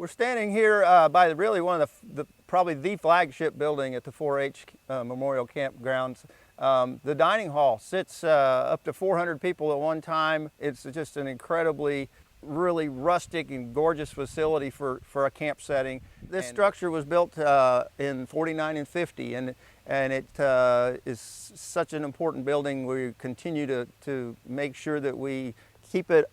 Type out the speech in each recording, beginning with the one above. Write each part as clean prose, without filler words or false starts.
We're standing here by really one of probably the flagship building at the 4-H Memorial Campgrounds. The dining hall sits up to 400 people at one time. It's just an incredibly, really rustic and gorgeous facility for a camp setting. This structure was built in 49 and 50, and it is such an important building. We continue to make sure that we keep it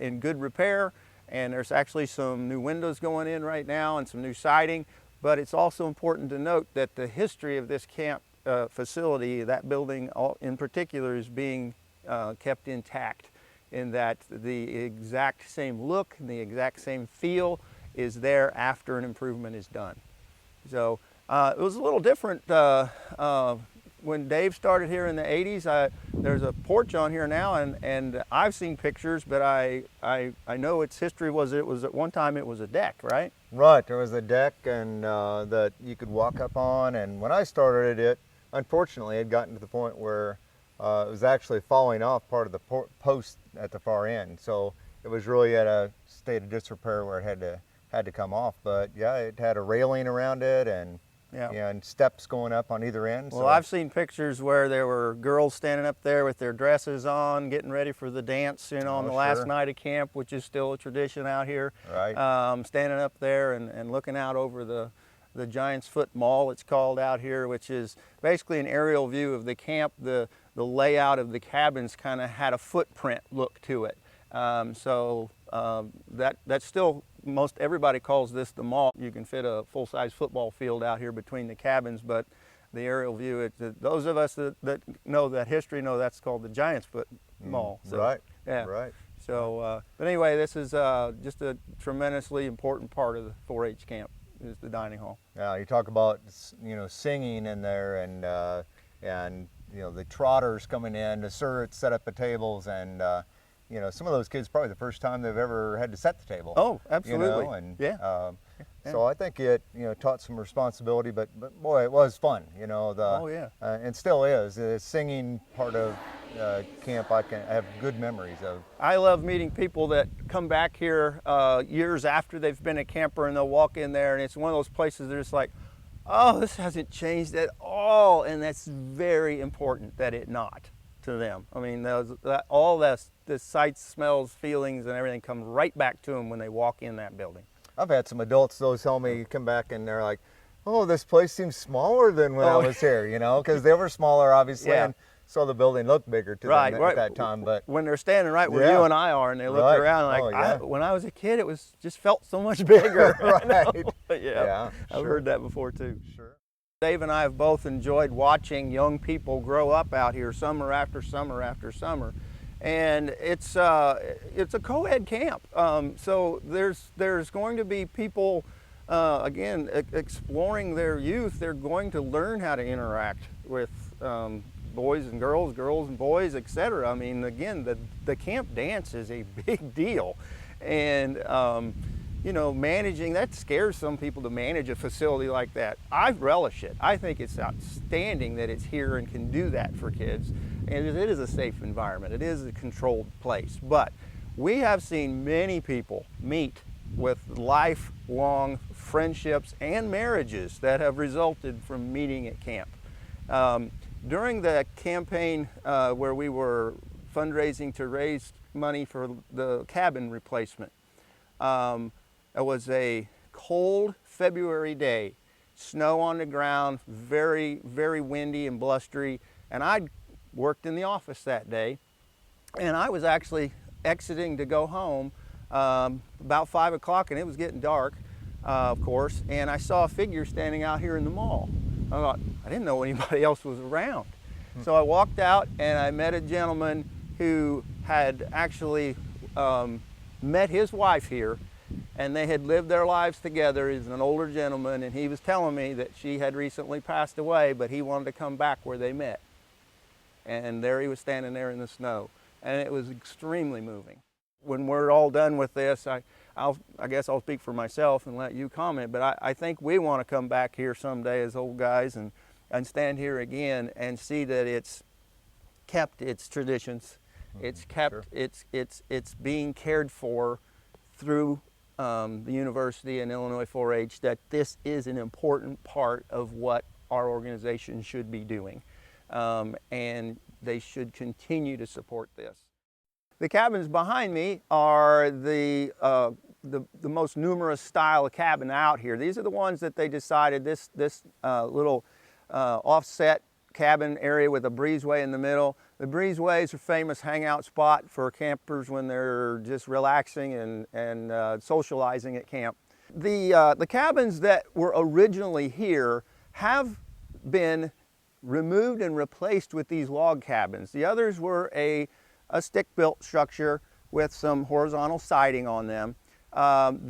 in good repair. And there's actually some new windows going in right now and some new siding. But it's also important to note that the history of this camp facility, that building in particular, is being kept intact, in that the exact same look and the exact same feel is there after an improvement is done. So it was a little different when Dave started here in the 80s. There's a porch on here now, and I've seen pictures, but I know its history was at one time it was a deck, right? Right, there was a deck and that you could walk up on, and when I started it, unfortunately, it had gotten to the point where it was actually falling off part of the post at the far end, so it was really at a state of disrepair where it had to come off. But yeah, it had a railing around it and steps going up on either end. Well, so I've seen pictures where there were girls standing up there with their dresses on, getting ready for the dance, on the last night of camp, which is still a tradition out here. Right. Standing up there and looking out over the Giant's Foot Mall, it's called out here, which is basically an aerial view of the camp. The layout of the cabins kind of had a footprint look to it. That's still, most everybody calls this the mall. You can fit a full-size football field out here between the cabins, but the aerial view, those of us that know that history know that's called the Giant's Foot Mall. So, right, yeah. Right. So, but anyway, this is just a tremendously important part of the 4-H camp, is the dining hall. Yeah, you talk about, singing in there, and the trotters coming in, the Curt set up the tables, and some of those kids, probably the first time they've ever had to set the table. Oh, absolutely. So I think it, taught some responsibility, but boy, it was fun. And still is. The singing part of camp, I have good memories of. I love meeting people that come back here years after they've been a camper, and they'll walk in there, and it's one of those places they're just like, oh, this hasn't changed at all, and that's very important that it not to them. I mean, all the sights, smells, feelings, and everything come right back to them when they walk in that building. I've had some adults, though, tell me, come back and they're like, oh, this place seems smaller than when I was here, because they were smaller, obviously, and so the building looked bigger to them at that time. But when they're standing right where you and I are, and they look around like, when I was a kid, it was just felt so much bigger. Right. But I've heard that before too. Sure. Dave and I have both enjoyed watching young people grow up out here summer after summer after summer. And it's a co-ed camp. So there's going to be people, again, exploring their youth. They're going to learn how to interact with boys and girls, girls and boys, etc. I mean, again, the camp dance is a big deal. And managing, that scares some people to manage a facility like that. I relish it. I think it's outstanding that it's here and can do that for kids. And it is a safe environment. It is a controlled place. But we have seen many people meet with lifelong friendships and marriages that have resulted from meeting at camp. During the campaign where we were fundraising to raise money for the cabin replacement, it was a cold February day, snow on the ground, very, very windy and blustery, and I'd worked in the office that day, and I was actually exiting to go home about 5 o'clock, and it was getting dark, of course, and I saw a figure standing out here in the mall. I thought, I didn't know anybody else was around. So I walked out, and I met a gentleman who had actually met his wife here, and they had lived their lives together. He's an older gentleman, and he was telling me that she had recently passed away, but he wanted to come back where they met. And there he was standing there in the snow, and it was extremely moving. When we're all done with this, I guess I'll speak for myself and let you comment, but I think we want to come back here someday as old guys and stand here again and see that it's kept its traditions. It's kept, it's being cared for through the university and Illinois 4-H that this is an important part of what our organization should be doing. And they should continue to support this. The cabins behind me are the most numerous style of cabin out here. These are the ones that they decided, this little offset cabin area with a breezeway in the middle. The breezeway is a famous hangout spot for campers when they're just relaxing and socializing at camp. The cabins that were originally here have been removed and replaced with these log cabins. The others were a stick-built structure with some horizontal siding on them.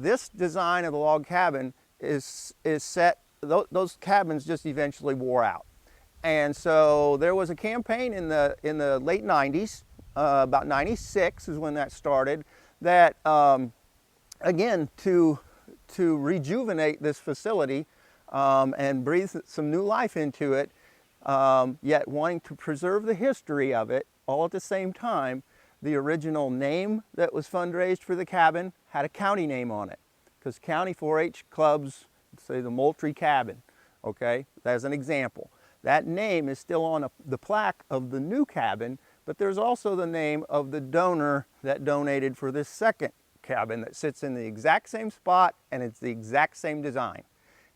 This design of the log cabin is set, those cabins just eventually wore out. And so there was a campaign in the late 90s, about 96 is when that started, that again, to rejuvenate this facility and breathe some new life into it, yet wanting to preserve the history of it, all at the same time, the original name that was fundraised for the cabin had a county name on it, because county 4-H clubs say the Moultrie Cabin, okay, as an example. That name is still on the plaque of the new cabin, but there's also the name of the donor that donated for this second cabin that sits in the exact same spot and it's the exact same design.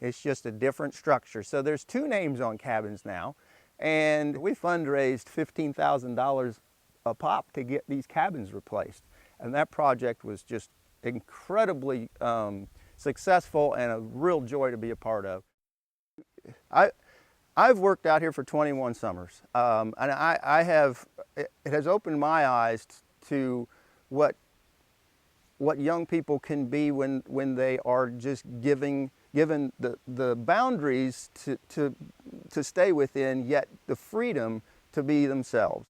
It's just a different structure. So there's two names on cabins now, and we fundraised $15,000 a pop to get these cabins replaced. And that project was just incredibly successful and a real joy to be a part of. I've worked out here for 21 summers, and it has opened my eyes to what young people can be when they are just given the boundaries to stay within, yet the freedom to be themselves.